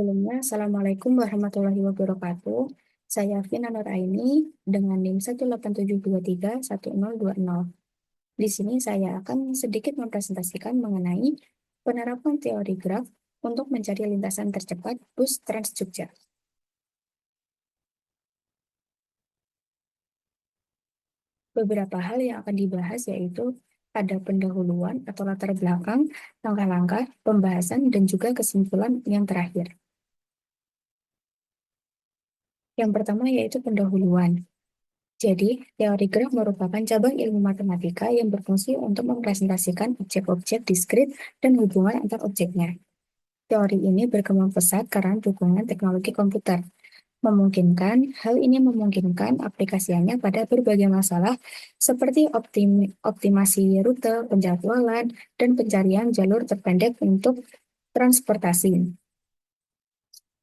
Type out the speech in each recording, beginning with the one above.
Sebelumnya, Assalamualaikum warahmatullahi wabarakatuh. Saya Vina Nuraini dengan NIM 187231020. Di sini saya akan sedikit mempresentasikan mengenai penerapan teori graf untuk mencari lintasan tercepat bus Trans Jogja. Beberapa hal yang akan dibahas yaitu ada pendahuluan atau latar belakang, langkah-langkah, pembahasan, dan juga kesimpulan yang terakhir. Yang pertama yaitu pendahuluan. Jadi, teori graf merupakan cabang ilmu matematika yang berfungsi untuk mempresentasikan objek-objek diskrit dan hubungan antar objeknya. Teori ini berkembang pesat karena dukungan teknologi komputer. Hal ini memungkinkan aplikasinya pada berbagai masalah seperti optimasi rute, penjadwalan, dan pencarian jalur terpendek untuk transportasi.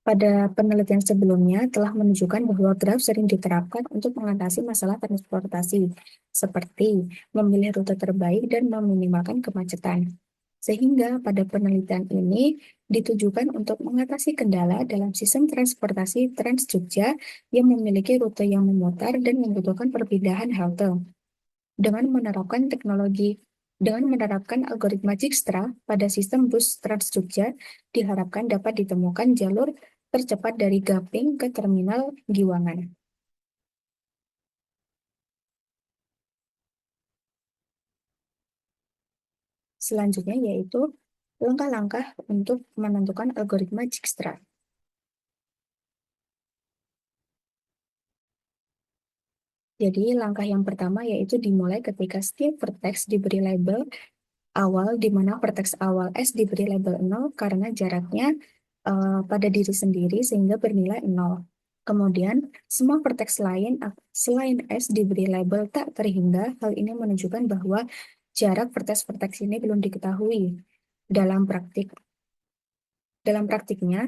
Pada penelitian sebelumnya telah menunjukkan bahwa graf sering diterapkan untuk mengatasi masalah transportasi, seperti memilih rute terbaik dan meminimalkan kemacetan. Sehingga pada penelitian ini ditujukan untuk mengatasi kendala dalam sistem transportasi Trans Jogja yang memiliki rute yang memutar dan membutuhkan perpindahan halte. Dengan menerapkan algoritma Dijkstra pada sistem bus Trans Jogja, diharapkan dapat ditemukan jalur tercepat dari Gaping ke Terminal Giwangan. Selanjutnya yaitu langkah-langkah untuk menentukan algoritma Dijkstra. Jadi langkah yang pertama yaitu dimulai ketika setiap vertex diberi label awal, di mana vertex awal S diberi label 0 karena jaraknya pada diri sendiri sehingga bernilai 0. Kemudian, semua vertex lain selain S diberi label tak terhingga. Hal ini menunjukkan bahwa jarak vertex-vertex ini belum diketahui. Dalam praktik, dalam praktiknya,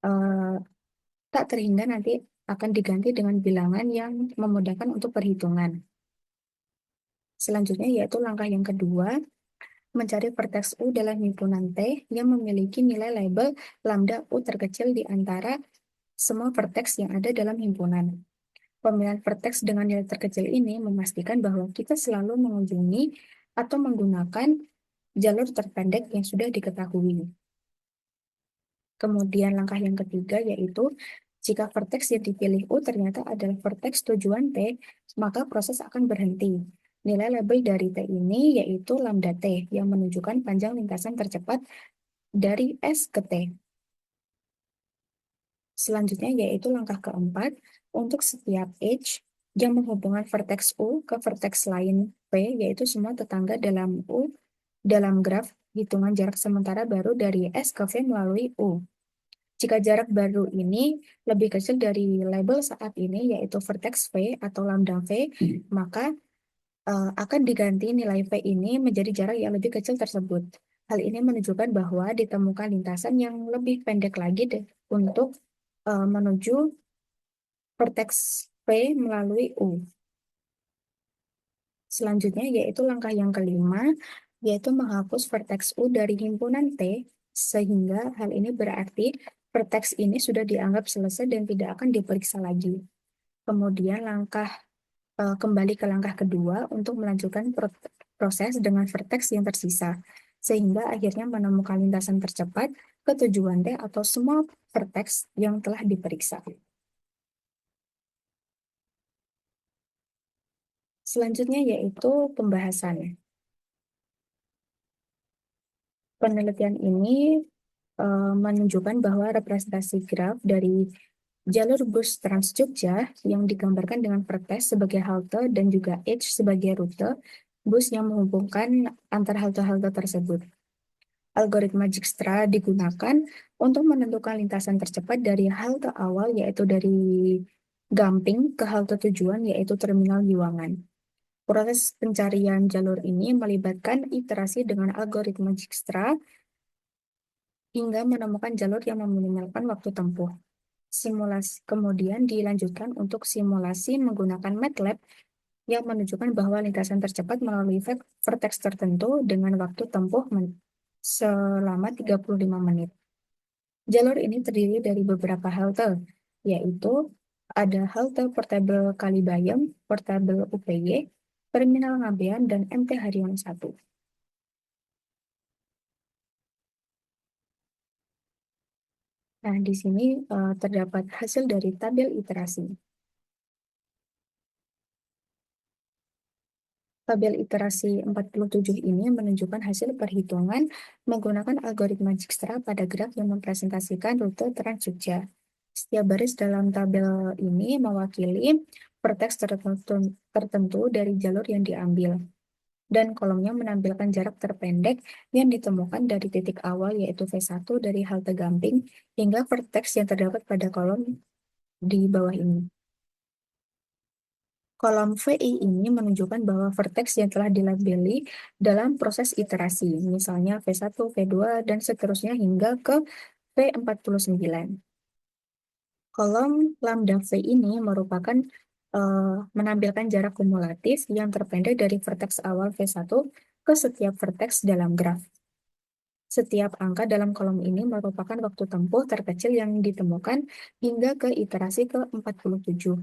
eh, tak terhingga nanti akan diganti dengan bilangan yang memudahkan untuk perhitungan. Selanjutnya yaitu langkah yang kedua, mencari vertex U dalam himpunan T yang memiliki nilai label lambda U terkecil di antara semua vertex yang ada dalam himpunan. Pemilihan vertex dengan nilai terkecil ini memastikan bahwa kita selalu mengunjungi atau menggunakan jalur terpendek yang sudah diketahui. Kemudian langkah yang ketiga yaitu jika vertex yang dipilih U ternyata adalah vertex tujuan T, maka proses akan berhenti. Nilai label dari T ini yaitu lambda T yang menunjukkan panjang lintasan tercepat dari S ke T. Selanjutnya yaitu langkah keempat, untuk setiap edge yang menghubungkan vertex U ke vertex lain P, yaitu semua tetangga dalam U, dalam graf hitungan jarak sementara baru dari S ke V melalui U. Jika jarak baru ini lebih kecil dari label saat ini, yaitu vertex V atau lambda V, maka akan diganti nilai V ini menjadi jarak yang lebih kecil tersebut. Hal ini menunjukkan bahwa ditemukan lintasan yang lebih pendek lagi untuk menuju vertex P melalui U. Selanjutnya yaitu langkah yang kelima, yaitu menghapus vertex U dari himpunan T, sehingga hal ini berarti vertex ini sudah dianggap selesai dan tidak akan diperiksa lagi. Kemudian kembali ke langkah kedua untuk melanjutkan proses dengan vertex yang tersisa, sehingga akhirnya menemukan lintasan tercepat ke tujuan T atau semua vertex yang telah diperiksa. Selanjutnya yaitu pembahasan. Penelitian ini menunjukkan bahwa representasi graf dari jalur bus Trans Jogja yang digambarkan dengan vertex sebagai halte dan juga edge sebagai rute bus yang menghubungkan antar halte-halte tersebut. Algoritma Dijkstra digunakan untuk menentukan lintasan tercepat dari halte awal yaitu dari Gamping ke halte tujuan yaitu Terminal Giwangan. Proses pencarian jalur ini melibatkan iterasi dengan algoritma Dijkstra hingga menemukan jalur yang meminimalkan waktu tempuh. Simulasi kemudian dilanjutkan untuk simulasi menggunakan MATLAB yang menunjukkan bahwa lintasan tercepat melalui vertex tertentu dengan waktu tempuh selama 35 menit. Jalur ini terdiri dari beberapa halte, yaitu ada halte Portable Kalibayam, Portable UPY, Terminal Ngabean, dan MT Haryono 1. Nah, di sini terdapat hasil dari tabel iterasi. Tabel iterasi 47 ini menunjukkan hasil perhitungan menggunakan algoritma Dijkstra pada graf yang mempresentasikan rute Trans Jogja. Setiap baris dalam tabel ini mewakili vertex tertentu dari jalur yang diambil, dan kolomnya menampilkan jarak terpendek yang ditemukan dari titik awal yaitu V1 dari halte Gamping hingga vertex yang terdapat pada kolom di bawah ini. Kolom VI ini menunjukkan bahwa vertex yang telah dilabeli dalam proses iterasi, misalnya V1, V2, dan seterusnya hingga ke V49. Kolom lambda V ini merupakan menampilkan jarak kumulatif yang terpendek dari vertex awal V1 ke setiap vertex dalam graf. Setiap angka dalam kolom ini merupakan waktu tempuh terkecil yang ditemukan hingga ke iterasi ke-47.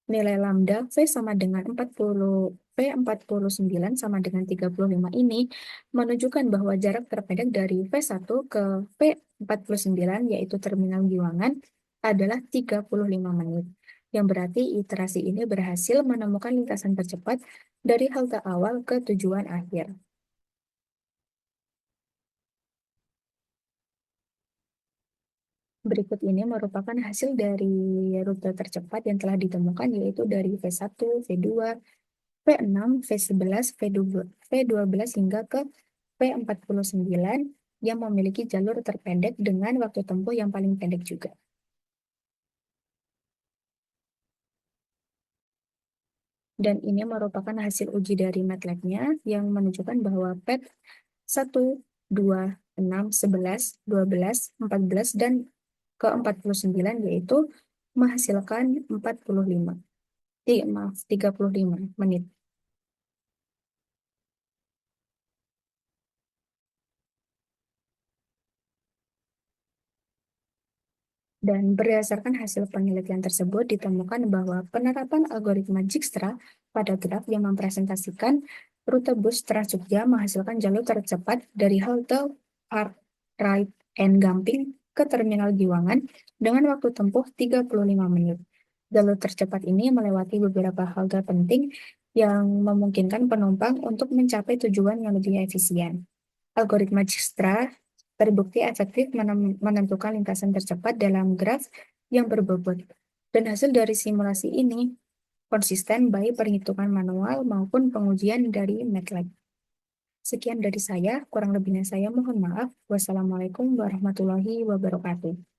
Nilai lambda V sama dengan 40, V49 sama dengan 35 ini menunjukkan bahwa jarak terpendek dari V1 ke V49 yaitu Terminal Giwangan adalah 35 menit. Yang berarti iterasi ini berhasil menemukan lintasan tercepat dari halte awal ke tujuan akhir. Berikut ini merupakan hasil dari rute tercepat yang telah ditemukan yaitu dari V1, V2, V6, V11, V12 hingga ke V49 yang memiliki jalur terpendek dengan waktu tempuh yang paling pendek juga. Dan ini merupakan hasil uji dari MATLAB-nya yang menunjukkan bahwa PET 1, 2, 6, 11, 12, 14, dan ke-49 yaitu menghasilkan 45. Maaf, 35 menit. Dan berdasarkan hasil penelitian tersebut, ditemukan bahwa penerapan algoritma Dijkstra pada graf yang mempresentasikan rute bus Trans Jogja menghasilkan jalur tercepat dari halte Park Right and Gamping ke Terminal Giwangan dengan waktu tempuh 35 menit. Jalur tercepat ini melewati beberapa halte penting yang memungkinkan penumpang untuk mencapai tujuan yang lebih efisien. Algoritma Dijkstra terbukti efektif menentukan lintasan tercepat dalam graf yang berbobot. Dan hasil dari simulasi ini konsisten baik perhitungan manual maupun pengujian dari MATLAB. Sekian dari saya, kurang lebihnya saya mohon maaf. Wassalamualaikum warahmatullahi wabarakatuh.